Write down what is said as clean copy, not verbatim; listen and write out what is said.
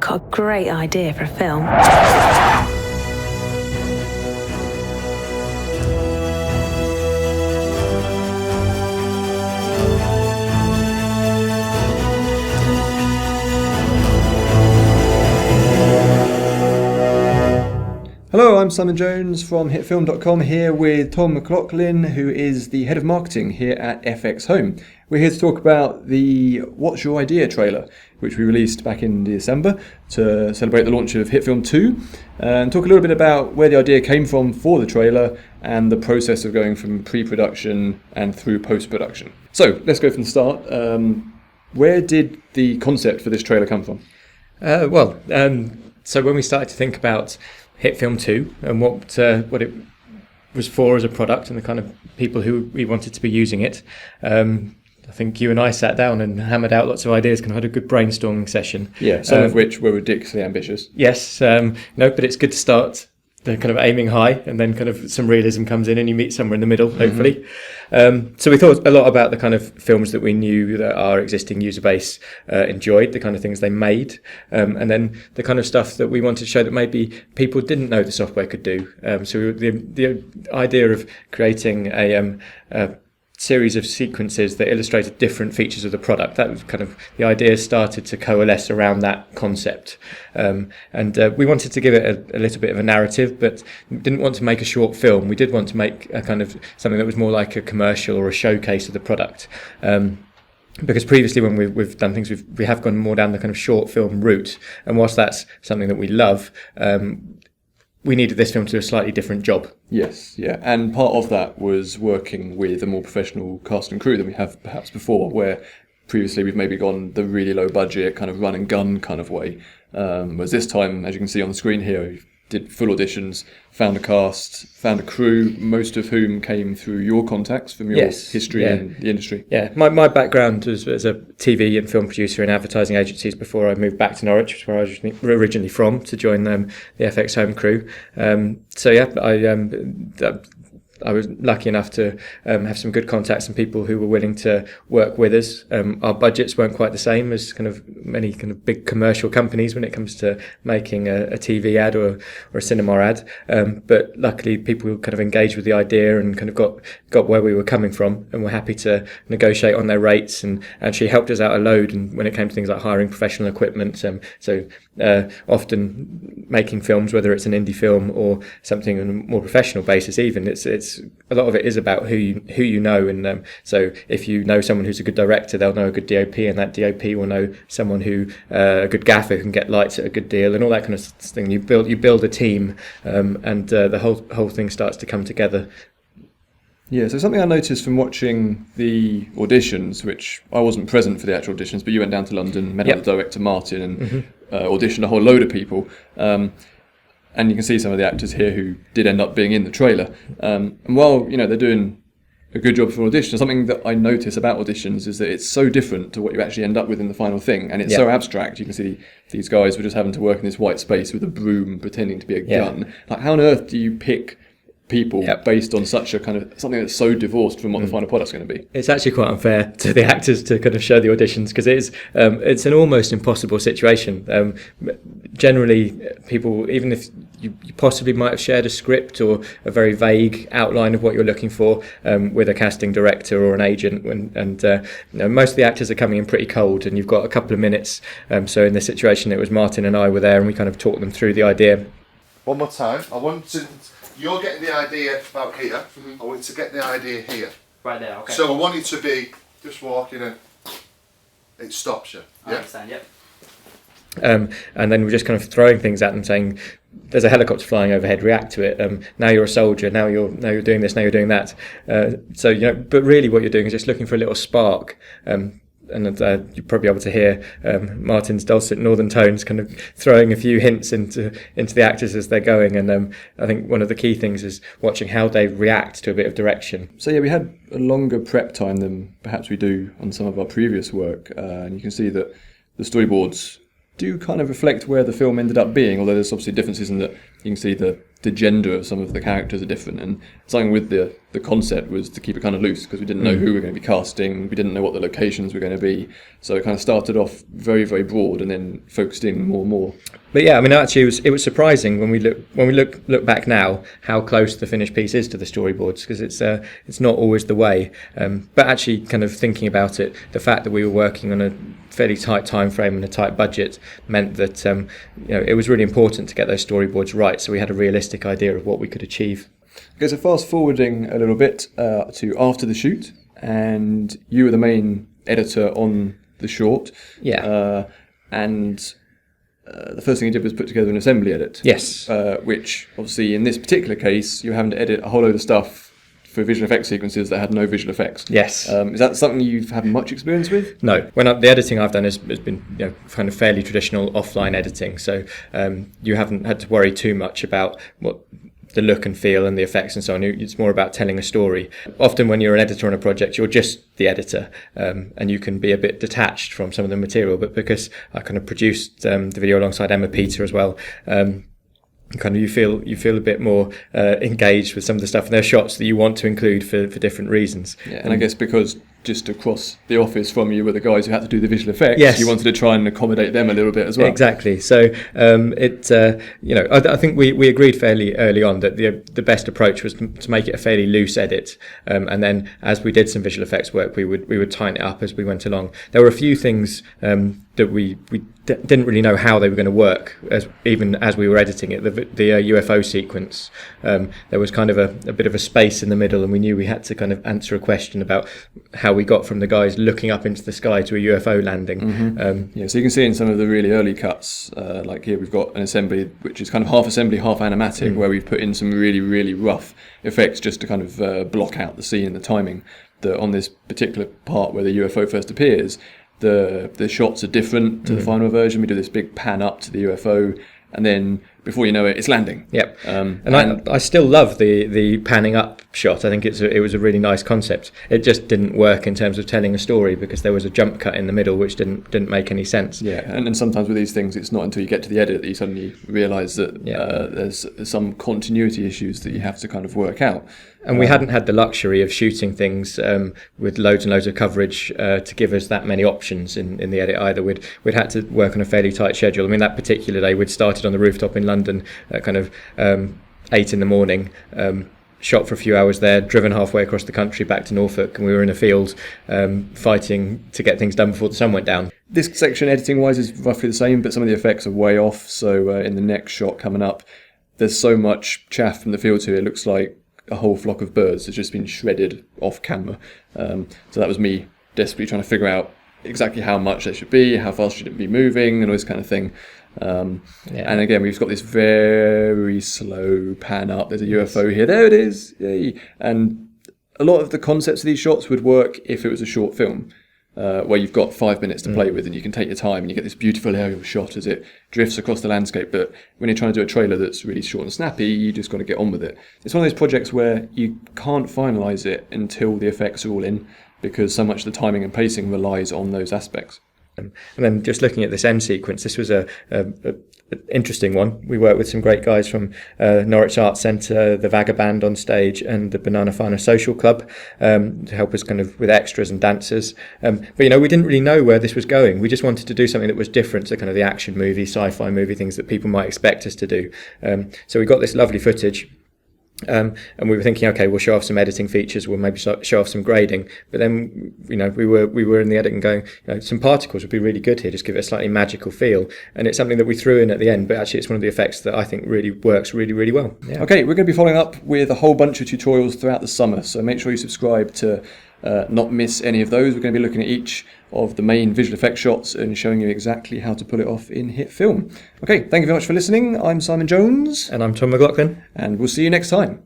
got a great idea for a film. Hello, I'm Simon Jones from HitFilm.com here with Tom McLoughlin, who is the head of marketing here at FXhome. We're here to talk about the What's Your Idea trailer, which we released back in December to celebrate the launch of HitFilm 2, and talk a little bit about where the idea came from for the trailer and the process of going from pre-production and through post-production. So let's go from the start. Where did the concept for this trailer come from? So when we started to think about HitFilm 2 and what it was for as a product and the kind of people who we wanted to be using it, I think you and I sat down and hammered out lots of ideas, kind of had a good brainstorming session. Yeah, some of which were ridiculously ambitious. Yes, but it's good to start the kind of aiming high, and then kind of some realism comes in and you meet somewhere in the middle, hopefully. So we thought a lot about the kind of films that we knew that our existing user base enjoyed, the kind of things they made, and then the kind of stuff that we wanted to show that maybe people didn't know the software could do. So the idea of creating a series of sequences that illustrated different features of the product, that was kind of the idea started to coalesce around that concept, and we wanted to give it a little bit of a narrative, but didn't want to make a short film. We did want to make a kind of something that was more like a commercial or a showcase of the product, because previously when we've done things, we have gone more down the kind of short film route, and whilst that's something that we love, we needed this film to do a slightly different job. Yes, yeah. And part of that was working with a more professional cast and crew than we have perhaps before, where previously we've maybe gone the really low budget, kind of run and gun kind of way. Whereas this time, as you can see on the screen here, we did full auditions, found a cast, found a crew, most of whom came through your contacts from your history in the industry. Yeah, my background was as a TV and film producer in advertising agencies before I moved back to Norwich, which is where I was originally from, to join the FXhome crew. I was lucky enough to have some good contacts and people who were willing to work with us. Our budgets weren't quite the same as kind of many kind of big commercial companies when it comes to making a TV ad or a cinema ad. But luckily people kind of engaged with the idea and kind of got where we were coming from, and were happy to negotiate on their rates, and actually helped us out a load. And when it came to things like hiring professional equipment, often making films, whether it's an indie film or something on a more professional basis, even it's a lot of it is about who you know, and so if you know someone who's a good director, they'll know a good DOP, and that DOP will know someone who a good gaffer who can get lights at a good deal, and all that kind of thing. You build a team, and the whole thing starts to come together. Yeah, so something I noticed from watching the auditions, which I wasn't present for the actual auditions, but you went down to London, met up with director Martin, and auditioned a whole load of people. And you can see some of the actors here who did end up being in the trailer. And while they're doing a good job for an audition, something that I notice about auditions is that it's so different to what you actually end up with in the final thing, and it's so abstract. You can see these guys were just having to work in this white space with a broom pretending to be a gun. Like, how on earth do you pick people based on such a kind of something that's so divorced from what the final product's going to be? It's actually quite unfair to the actors to kind of show the auditions, because it's an almost impossible situation. Generally, people, even if you possibly might have shared a script or a very vague outline of what you're looking for with a casting director or an agent, and most of the actors are coming in pretty cold, and you've got a couple of minutes. So in this situation, it was Martin and I were there, and we kind of talked them through the idea. One more time. You're getting the idea about here. I want you to get the idea here. Right there, okay. So I want you to be just walking and it stops you. I understand, yep. And then we're just kind of throwing things at them, saying, there's a helicopter flying overhead, react to it. Now you're a soldier, now you're doing this, now you're doing that. But really what you're doing is just looking for a little spark. And you're probably able to hear Martin's dulcet northern tones kind of throwing a few hints into the actors as they're going. And I think one of the key things is watching how they react to a bit of direction. So yeah, we had a longer prep time than perhaps we do on some of our previous work. And you can see that the storyboards do kind of reflect where the film ended up being, although there's obviously differences in that you can see the gender of some of the characters are different, and something with the the concept was to keep it kind of loose because we didn't know who we were going to be casting, we didn't know what the locations were going to be, so it kind of started off very, very broad and then focused in more and more. But yeah, I mean, actually, it was surprising when we look back now how close the finished piece is to the storyboards, because it's not always the way. But actually, kind of thinking about it, the fact that we were working on a fairly tight time frame and a tight budget meant that it was really important to get those storyboards right, so we had a realistic idea of what we could achieve. Okay, so fast forwarding a little bit to after the shoot, and you were the main editor on the short. Yeah. The first thing you did was put together an assembly edit. Yes. Which, obviously, in this particular case, you're having to edit a whole load of stuff for visual effects sequences that had no visual effects. Yes. Is that something you've had much experience with? No. The editing I've done has been kind of fairly traditional offline editing, so you haven't had to worry too much about what the look and feel and the effects and so on. It's more about telling a story. Often when you're an editor on a project, you're just the editor, and you can be a bit detached from some of the material. But because I kind of produced the video alongside Emma Peter as well, kind of you feel a bit more engaged with some of the stuff, and there are shots that you want to include for different reasons. Yeah, and I guess because just across the office from you were the guys who had to do the visual effects, yes, you wanted to try and accommodate them a little bit as well. Exactly. So I think we agreed fairly early on that the best approach was to make it a fairly loose edit, and then as we did some visual effects work, we would tighten it up as we went along. There were a few things that we didn't really know how they were going to work, even as we were editing it. The UFO sequence, there was kind of a bit of a space in the middle, and we knew we had to kind of answer a question about how we got from the guys looking up into the sky to a UFO landing. Mm-hmm. So you can see in some of the really early cuts, like here we've got an assembly which is kind of half assembly, half animatic, where we've put in some really, really rough effects just to kind of block out the scene and the timing. On this particular part where the UFO first appears, the shots are different to the final version. We do this big pan up to the UFO, and then before you know it, it's landing. Yep. And I still love the panning up shot. I think it was a really nice concept. It just didn't work in terms of telling a story because there was a jump cut in the middle which didn't make any sense. Yeah, and sometimes with these things, it's not until you get to the edit that you suddenly realise that there's some continuity issues that you have to kind of work out. And we hadn't had the luxury of shooting things with loads and loads of coverage to give us that many options in the edit either. We'd had to work on a fairly tight schedule. I mean, that particular day we'd started on the rooftop in London at kind of 8 in the morning, shot for a few hours there, driven halfway across the country back to Norfolk, and we were in a field fighting to get things done before the sun went down. This section editing-wise is roughly the same, but some of the effects are way off. So in the next shot coming up, there's so much chaff from the field here, it looks like a whole flock of birds has just been shredded off camera. So that was me desperately trying to figure out exactly how much there should be, how fast should it be moving, and all this kind of thing. And again, we've got this very slow pan up. There's a UFO here. There it is. Yay. And a lot of the concepts of these shots would work if it was a short film, where you've got 5 minutes to play with and you can take your time and you get this beautiful aerial shot as it drifts across the landscape. But when you're trying to do a trailer that's really short and snappy, you just got to get on with it. It's one of those projects where you can't finalise it until the effects are all in, because so much of the timing and pacing relies on those aspects. And then just looking at this end sequence, this was a interesting one. We worked with some great guys from Norwich Arts Centre, the Vagaband on stage, and the Banana Finer Social Club to help us kind of with extras and dancers. But we didn't really know where this was going. We just wanted to do something that was different to kind of the action movie, sci-fi movie things that people might expect us to do. So we got this lovely footage. And we were thinking, okay, we'll show off some editing features, we'll maybe show off some grading, but then we were in the editing going, some particles would be really good here, just give it a slightly magical feel, and it's something that we threw in at the end, but actually it's one of the effects that I think really works really, really well. Okay, we're going to be following up with a whole bunch of tutorials throughout the summer, so make sure you subscribe to not miss any of those. We're going to be looking at each of the main visual effects shots and showing you exactly how to pull it off in HitFilm. Okay, thank you very much for listening. I'm Simon Jones. And I'm Tom McLoughlin. And we'll see you next time.